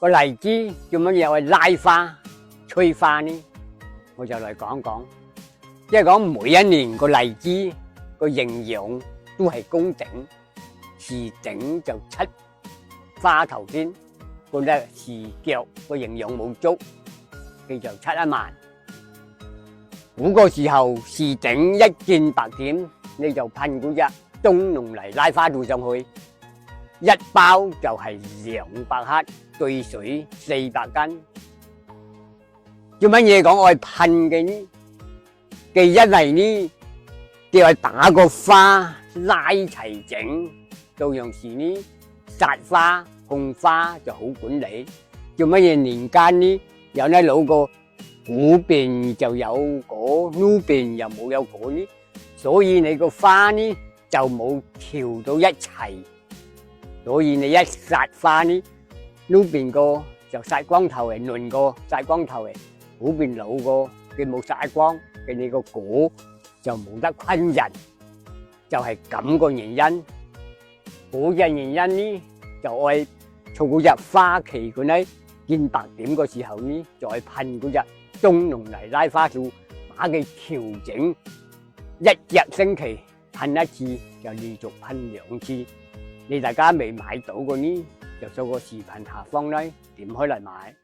個荔枝做乜嘢去拉花、催花呢？我就嚟講講，即係講每一年個荔枝個營養都係公整，時整就出花頭先，個咧時腳個營養冇足，佢就出一萬。嗰個時候時整一見白點，你就噴嗰隻中濃泥拉花度上去，一包就係200克，對水400斤。做乜嘢講愛噴嘅呢？嘅因為呢，就係打個花拉齊整，到樣時呢殺花控花就好管理。做乜嘢年間呢？有呢老個古邊就有果，呢邊又冇有果呢？所以你個花呢就冇調到一齊。所以你一殺花呢，呢邊個就殺光頭嚟，嫩個殺光頭嚟，嗰邊老個佢冇殺光，嘅你個果就冇得昆人，就係咁個原因。嗰隻原因呢，就愛從嗰隻花期嗰啲見白點個時候呢，就愛噴嗰隻中濃泥拉花素，把佢調整1隻星期噴一次，就連續噴2次。你大家未買到嘅呢，就掃個視頻下方咧，點開嚟買。